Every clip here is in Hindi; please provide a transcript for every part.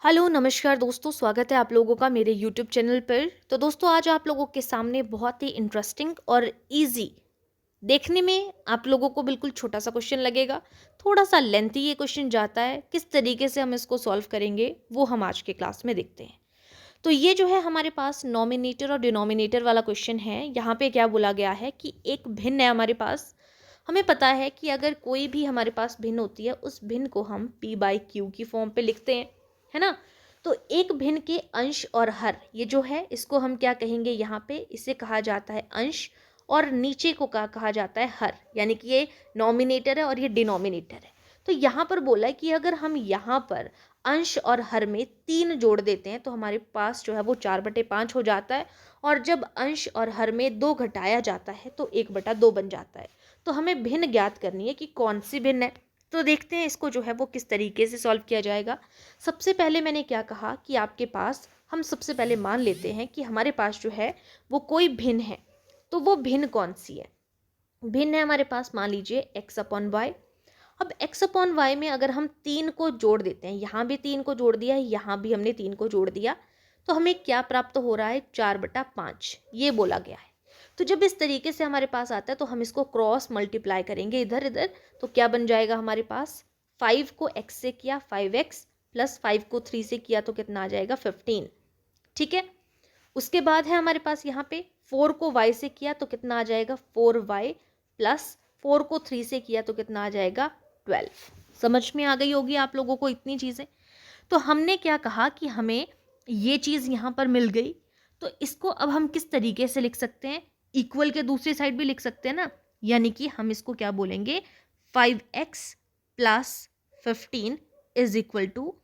हेलो नमस्कार दोस्तों, स्वागत है आप लोगों का मेरे यूट्यूब चैनल पर। तो दोस्तों आज आप लोगों के सामने बहुत ही इंटरेस्टिंग और इजी, देखने में आप लोगों को बिल्कुल छोटा सा क्वेश्चन लगेगा, थोड़ा सा लेंथी ये क्वेश्चन जाता है। किस तरीके से हम इसको सॉल्व करेंगे वो हम आज के क्लास में देखते हैं। तो ये जो है हमारे पास नॉमिनेटर और डिनोमिनेटर वाला क्वेश्चन है। यहाँ पे क्या बोला गया है कि एक भिन्न है हमारे पास। हमें पता है कि अगर कोई भी हमारे पास भिन्न होती है उस भिन्न को हम p/q की फॉर्म पे लिखते हैं, है ना। तो एक भिन्न के अंश और हर, ये जो है इसको हम क्या कहेंगे, यहाँ पे इसे कहा जाता है अंश और नीचे को कहा जाता है हर, यानी कि ये नॉमिनेटर है और ये डिनोमिनेटर है। तो यहाँ पर बोला है कि अगर हम यहाँ पर अंश और हर में 3 जोड़ देते हैं तो हमारे पास जो है वो 4/5 हो जाता है। और जब अंश और हर में 2 घटाया जाता है तो 1/2 बन जाता है। तो हमें भिन्न ज्ञात करनी है कि कौन सी भिन्न है। तो देखते हैं इसको जो है वो किस तरीके से सॉल्व किया जाएगा। सबसे पहले मैंने क्या कहा कि आपके पास, हम सबसे पहले मान लेते हैं कि हमारे पास जो है वो कोई भिन्न है। तो वो भिन्न कौन सी है? भिन्न है हमारे पास, मान लीजिए x/y। अब x/y में अगर हम 3 को जोड़ देते हैं, यहाँ भी 3 को जोड़ दिया है, यहाँ भी हमने 3 को जोड़ दिया, तो हमें क्या प्राप्त हो रहा है? 4/5 ये बोला गया है। तो जब इस तरीके से हमारे पास आता है तो हम इसको क्रॉस मल्टीप्लाई करेंगे इधर इधर। तो क्या बन जाएगा हमारे पास? 5 को x से किया 5x, प्लस 5 को 3 से किया तो कितना आ जाएगा? 15। ठीक है। उसके बाद है हमारे पास यहाँ पे 4 को y से किया तो कितना आ जाएगा? 4y, प्लस 4 को 3 से किया तो कितना आ जाएगा? 12। समझ में आ गई होगी आप लोगों को इतनी चीज़ें। तो हमने क्या कहा कि हमें ये चीज़ यहाँ पर मिल गई। तो इसको अब हम किस तरीके से लिख सकते हैं? इक्वल के दूसरी साइड भी लिख सकते हैं ना। यानी कि हम इसको क्या बोलेंगे? 5x plus 15 is equal to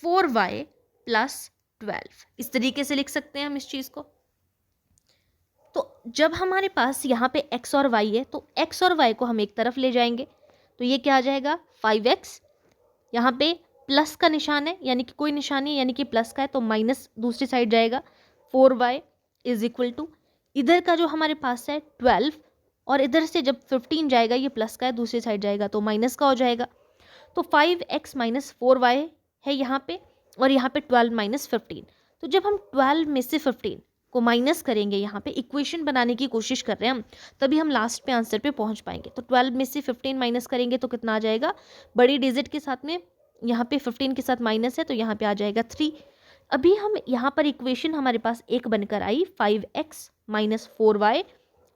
4y plus 12। इस तरीके से लिख सकते हैं हम इस चीज़ को। तो जब हमारे पास यहाँ पे x और y है तो x और y को हम एक तरफ ले जाएंगे। तो ये क्या आ जाएगा? 5x, यहाँ पे प्लस का निशान है यानी कि कोई निशान नहीं, यानी कि प्लस का है तो माइनस दूसरी साइड जाएगा। 4y इज इक्वल टू, इधर का जो हमारे पास है 12, और इधर से जब 15 जाएगा, ये प्लस का है, दूसरी साइड जाएगा तो माइनस का हो जाएगा। तो 5x माइनस 4y है यहाँ पे, और यहाँ पे 12 माइनस 15। तो जब हम 12 में से 15 को माइनस करेंगे, यहाँ पे इक्वेशन बनाने की कोशिश कर रहे हैं हम, तभी हम लास्ट पे आंसर पे पहुँच पाएंगे। तो 12 में से 15 माइनस करेंगे तो कितना आ जाएगा? बड़ी डिजिट के साथ में, यहाँ पे 15 के साथ माइनस है तो यहाँ पे आ जाएगा 3। अभी हम यहाँ पर इक्वेशन हमारे पास एक बनकर आई 5x माइनस 4y।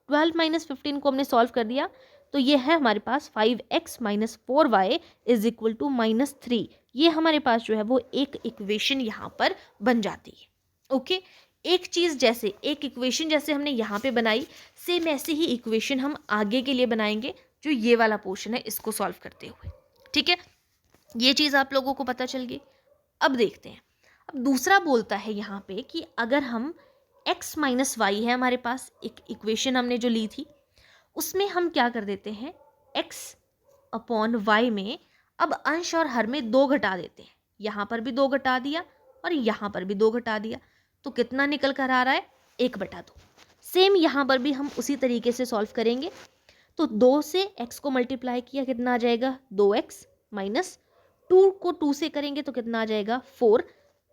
12 माइनस 15 को हमने सॉल्व कर दिया तो ये है हमारे पास 5x minus 4y is equal to -3। ये हमारे पास जो है वो एक इक्वेशन यहाँ पर बन जाती है। ओके, एक चीज़ जैसे, एक इक्वेशन जैसे हमने यहाँ पे बनाई, सेम ऐसे ही इक्वेशन हम आगे के लिए बनाएंगे जो ये वाला पोर्शन है इसको सॉल्व करते हुए। ठीक है, ये चीज़ आप लोगों को पता चल गई। अब देखते हैं, अब दूसरा बोलता है यहाँ पे कि अगर हम x माइनस वाई है हमारे पास, एक इक्वेशन हमने जो ली थी, उसमें हम क्या कर देते हैं? x/y में अब अंश और हर में 2 घटा देते हैं। यहाँ पर भी 2 घटा दिया और यहाँ पर भी 2 घटा दिया, तो कितना निकल कर आ रहा है? 1/2। सेम यहाँ पर भी हम उसी तरीके से सॉल्व करेंगे। तो 2 से x को मल्टीप्लाई किया, कितना आ जाएगा? 2x, माइनस 2 को 2 से करेंगे तो कितना आ जाएगा? 4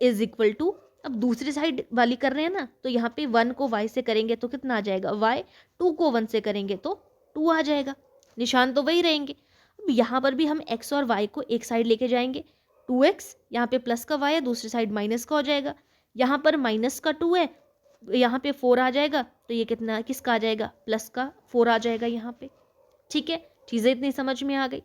इज इक्वल टू, अब दूसरी साइड वाली कर रहे हैं ना, तो यहाँ पे 1 को y से करेंगे तो कितना आ जाएगा? y। 2 को 1 से करेंगे तो 2 आ जाएगा, निशान तो वही रहेंगे। अब यहाँ पर भी हम x और y को एक साइड लेके जाएंगे। 2x, यहाँ पे प्लस का y है, दूसरी साइड माइनस का हो जाएगा। यहाँ पर माइनस का 2 है, यहाँ पे 4 आ जाएगा, तो ये कितना किसका आ जाएगा? प्लस का 4 आ जाएगा यहाँ पे। ठीक है, चीज़ें इतनी समझ में आ गई।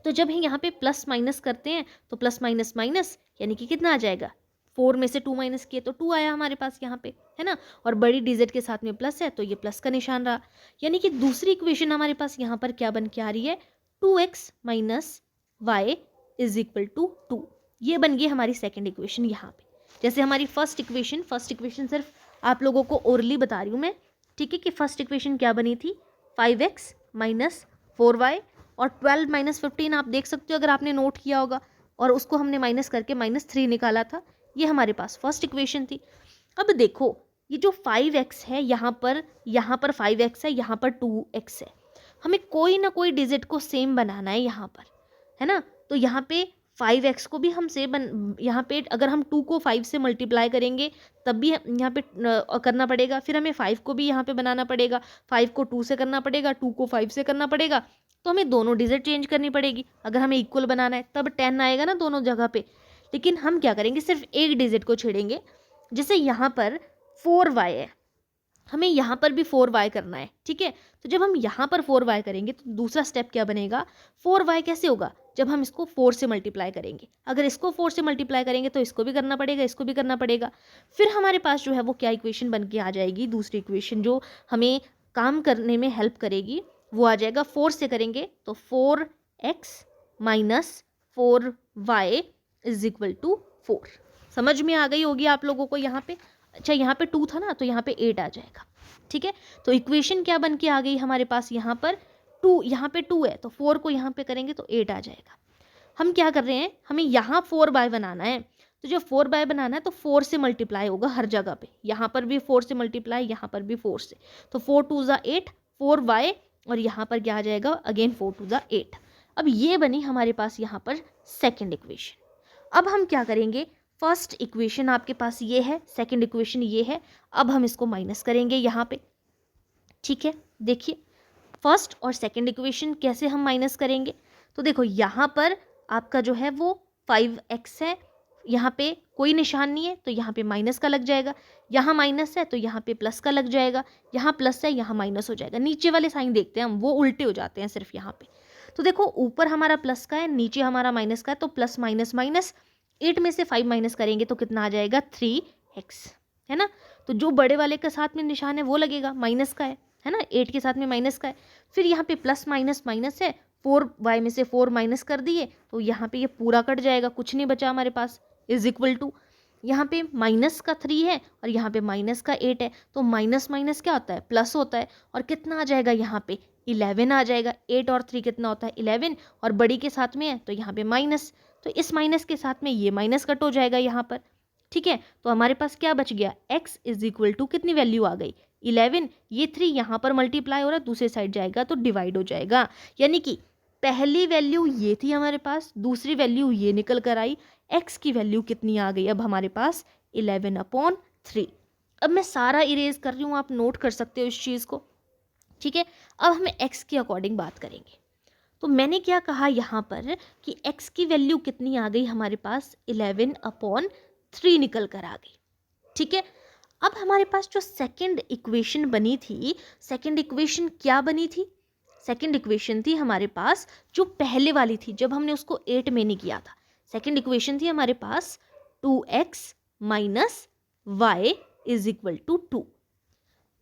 तो जब हम यहाँ पे प्लस माइनस करते हैं तो प्लस माइनस माइनस, यानी कि कितना आ जाएगा? 4 में से 2 माइनस किए तो 2 आया हमारे पास यहाँ पे, है ना। और बड़ी डिजिट के साथ में प्लस है तो ये प्लस का निशान रहा, यानी कि दूसरी इक्वेशन हमारे पास यहाँ पर क्या बन के आ रही है? 2x minus y is equal to 2। ये बन गई हमारी सेकेंड इक्वेशन यहाँ पे। जैसे हमारी फर्स्ट इक्वेशन सिर्फ आप लोगों को ओरली बता रही हूँ मैं, ठीक है, कि फर्स्ट इक्वेशन क्या बनी थी? 5x माइनस 4y, और 12 माइनस 15 आप देख सकते हो अगर आपने नोट किया होगा, और उसको हमने माइनस करके -3 निकाला था। ये हमारे पास फर्स्ट इक्वेशन थी। अब देखो, ये जो 5x है यहाँ पर 5x है, यहाँ पर 2x है। हमें कोई ना कोई डिजिट को सेम बनाना है यहाँ पर, है ना। तो यहाँ पे 5x को भी हमसे यहाँ पे अगर हम 2 को 5 से मल्टीप्लाई करेंगे तब भी यहाँ पे करना पड़ेगा, फिर हमें 5 को भी यहाँ पे बनाना पड़ेगा, 5 को 2 से करना पड़ेगा, 2 को 5 से करना पड़ेगा, तो हमें दोनों डिजिट चेंज करनी पड़ेगी अगर हमें इक्वल बनाना है, तब 10 आएगा ना दोनों जगह पे। लेकिन हम क्या करेंगे, सिर्फ एक डिजिट को छेड़ेंगे। जैसे यहाँ पर 4y है, हमें यहाँ पर भी 4y करना है, ठीक है। तो जब हम यहाँ पर 4y करेंगे तो दूसरा स्टेप क्या बनेगा, 4y कैसे होगा, जब हम इसको 4 से मल्टीप्लाई करेंगे। अगर इसको 4 से मल्टीप्लाई करेंगे तो इसको भी करना पड़ेगा, इसको भी करना पड़ेगा। फिर हमारे पास जो है वो क्या इक्वेशन बन के आ जाएगी, दूसरी इक्वेशन जो हमें काम करने में हेल्प करेगी, वो आ जाएगा 4 से करेंगे तो 4x minus 4y is equal to 4। समझ में आ गई होगी आप लोगों को यहाँ पे। अच्छा, यहाँ पे 2 था ना, तो यहाँ पे 8 आ जाएगा, ठीक है। तो इक्वेशन क्या बन के आ गई हमारे पास, यहाँ पर 2, यहाँ पे 2 है तो 4 को यहाँ पे करेंगे तो 8 आ जाएगा। हम क्या कर रहे हैं, हमें यहाँ 4y बनाना है, तो जो 4y बनाना है तो 4 से मल्टीप्लाई होगा हर जगह पे, यहाँ पर भी 4 से मल्टीप्लाई, यहाँ पर भी 4 से, तो 4 2 ज़ा 8, 4y, और यहाँ पर क्या आ जाएगा अगेन 4 2 ज़ा 8। अब ये बनी हमारे पास यहाँ पर सेकेंड इक्वेशन। अब हम क्या करेंगे, फर्स्ट इक्वेशन आपके पास ये है, सेकंड इक्वेशन ये है, अब हम इसको माइनस करेंगे यहाँ पे, ठीक है। देखिए फर्स्ट और सेकंड इक्वेशन कैसे हम माइनस करेंगे, तो देखो यहाँ पर आपका जो है वो 5x है, यहाँ पे कोई निशान नहीं है तो यहाँ पे माइनस का लग जाएगा, यहाँ माइनस है तो यहाँ पे प्लस का लग जाएगा, यहाँ प्लस है यहाँ माइनस हो जाएगा। नीचे वाले साइन देखते हैं हम, वो उल्टे हो जाते हैं सिर्फ यहाँ पे। तो देखो ऊपर हमारा प्लस का है, नीचे हमारा माइनस का है, तो प्लस माइनस माइनस, 8 में से 5 माइनस करेंगे तो कितना आ जाएगा 3x, है ना। तो जो बड़े वाले के साथ में निशान है वो लगेगा, माइनस का है ना, 8 के साथ में माइनस का है। फिर यहाँ पे प्लस माइनस माइनस है, 4y में से 4 माइनस कर दिए तो यहाँ पे ये पूरा कट जाएगा, कुछ नहीं बचा हमारे पास, इज इक्वल टू यहाँ पे माइनस का 3 है और यहाँ पे माइनस का 8 है, तो माइनस माइनस क्या होता है, प्लस होता है, और कितना आ जाएगा यहाँ पे 11 आ जाएगा। 8 और 3 कितना होता है 11, और बड़ी के साथ में है तो यहाँ पे माइनस, तो इस माइनस के साथ में ये माइनस कट हो जाएगा यहाँ पर, ठीक है। तो हमारे पास क्या बच गया, x इज इक्वल टू कितनी वैल्यू आ गई 11, ये 3 यहाँ पर मल्टीप्लाई हो रहा है, दूसरे साइड जाएगा तो डिवाइड हो जाएगा। यानी कि पहली वैल्यू ये थी हमारे पास, दूसरी वैल्यू ये निकल कर आई, x की वैल्यू कितनी आ गई अब हमारे पास 11/3। अब मैं सारा इरेज कर रही हूँ, आप नोट कर सकते हो इस चीज़ को, ठीक है। अब हमें x के अकॉर्डिंग बात करेंगे। तो मैंने क्या कहा यहाँ पर कि x की वैल्यू कितनी आ गई हमारे पास 11/3 निकल कर आ गई, ठीक है। अब हमारे पास जो सेकंड इक्वेशन बनी थी, सेकंड इक्वेशन क्या बनी थी, सेकंड इक्वेशन थी हमारे पास जो पहले वाली थी जब हमने उसको 8 में नहीं किया था। सेकंड इक्वेशन थी हमारे पास 2x minus y is equal to 2।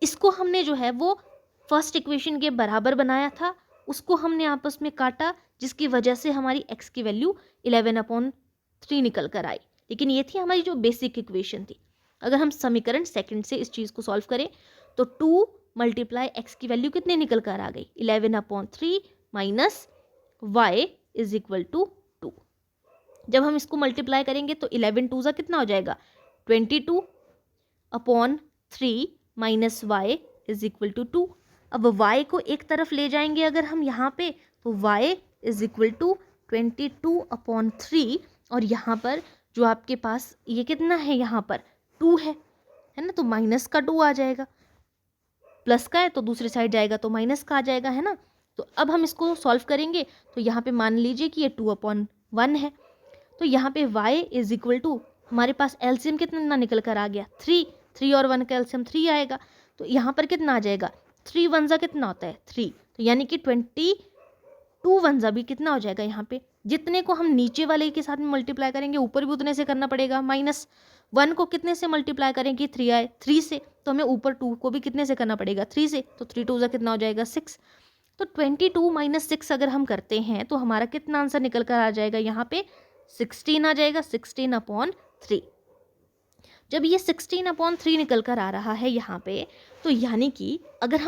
इसको हमने जो है वो फर्स्ट इक्वेशन के बराबर बनाया था, उसको हमने आपस में काटा, जिसकी वजह से हमारी x की वैल्यू 11/3 निकल कर आई। लेकिन ये थी हमारी जो बेसिक इक्वेशन थी। अगर हम समीकरण सेकंड से इस चीज़ को सॉल्व करें तो 2 मल्टीप्लाई x की वैल्यू कितने निकल कर आ गई 11/3 minus y is equal to 2। जब हम इसको मल्टीप्लाई करेंगे तो 11 2 ज़ा कितना हो जाएगा 22/3 minus y is equal to 2। अब y को एक तरफ ले जाएंगे अगर हम यहाँ पे तो y इज इक्वल टू 22/3, और यहाँ पर जो आपके पास ये कितना है यहाँ पर 2 है ना, तो माइनस का 2 आ जाएगा, प्लस का है तो दूसरी साइड जाएगा तो माइनस का आ जाएगा, है ना। तो अब हम इसको सॉल्व करेंगे तो यहाँ पे मान लीजिए कि ये 2/1 है, तो यहाँ पे y इज इक्वल टू हमारे पास एलसीएम कितना निकल कर आ गया 3 और 1 का एलसीएम 3 आएगा, तो यहाँ पर कितना आ जाएगा 3 1 ज़ा कितना होता है 3, तो यानी कि 22 1 ज़ा भी कितना हो जाएगा यहाँ पे, जितने को हम नीचे वाले के साथ में मल्टीप्लाई करेंगे ऊपर भी उतने से करना पड़ेगा, माइनस 1 को कितने से मल्टीप्लाई करेंगे 3 आए 3 से, तो हमें ऊपर 2 को भी कितने से करना पड़ेगा 3 से, तो 3 2 ज़ा कितना हो जाएगा 6। तो 22 माइनस 6 अगर हम करते हैं तो हमारा कितना आंसर निकल कर आ जाएगा यहाँ पे 16 आ जाएगा, 16/3। जब ये 16/3 निकल कर आ रहा है यहाँ पे, तो यानी कि अगर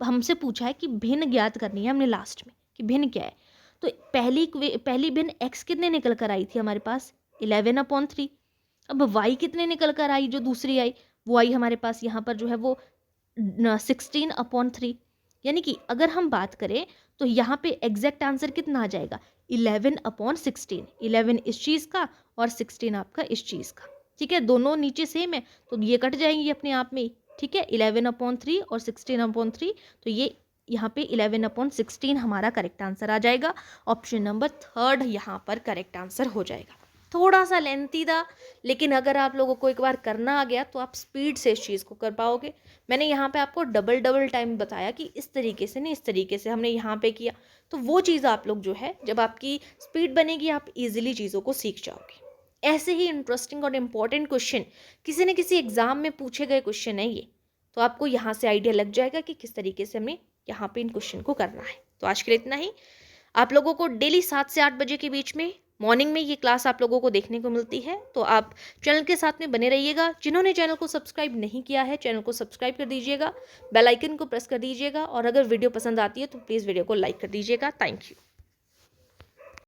हमसे पूछा है कि भिन्न ज्ञात करनी है हमने लास्ट में कि भिन्न क्या है, तो पहली भिन्न x कितने निकल कर आई थी हमारे पास 11/3। अब y कितने निकल कर आई जो दूसरी आई, वो आई हमारे पास यहाँ पर जो है वो 16/3। यानी कि अगर हम बात करें तो यहाँ पे एग्जैक्ट आंसर कितना आ जाएगा, 11/16। 11 इस चीज़ का और 16 आपका इस चीज़ का, ठीक है। दोनों नीचे सेम है तो ये कट जाएंगी अपने आप में ही, ठीक है। 11/3 और 16/3, तो ये यहाँ पे 11/16 हमारा करेक्ट आंसर आ जाएगा। ऑप्शन नंबर 3 यहाँ पर करेक्ट आंसर हो जाएगा। थोड़ा सा लेंथी था, लेकिन अगर आप लोगों को एक बार करना आ गया तो आप स्पीड से इस चीज़ को कर पाओगे। मैंने यहाँ पे आपको डबल डबल टाइम बताया कि इस तरीके से नहीं, इस तरीके से हमने यहाँ पे किया, तो वो चीज़ आप लोग जो है, जब आपकी स्पीड बनेगी आप इजीली चीज़ों को सीख जाओगे। ऐसे ही इंटरेस्टिंग और इम्पॉर्टेंट क्वेश्चन किसी न किसी एग्जाम में पूछे गए क्वेश्चन है ये, तो आपको यहाँ से आइडिया लग जाएगा कि किस तरीके से हमें यहाँ पे इन क्वेश्चन को करना है। तो आज के लिए इतना ही। आप लोगों को डेली 7 से 8 बजे के बीच में मॉर्निंग में ये क्लास आप लोगों को देखने को मिलती है, तो आप चैनल के साथ में बने रहिएगा। जिन्होंने चैनल को सब्सक्राइब नहीं किया है, चैनल को सब्सक्राइब कर दीजिएगा, बेल आइकन को प्रेस कर दीजिएगा, और अगर वीडियो पसंद आती है तो प्लीज़ वीडियो को लाइक कर दीजिएगा। Thank you.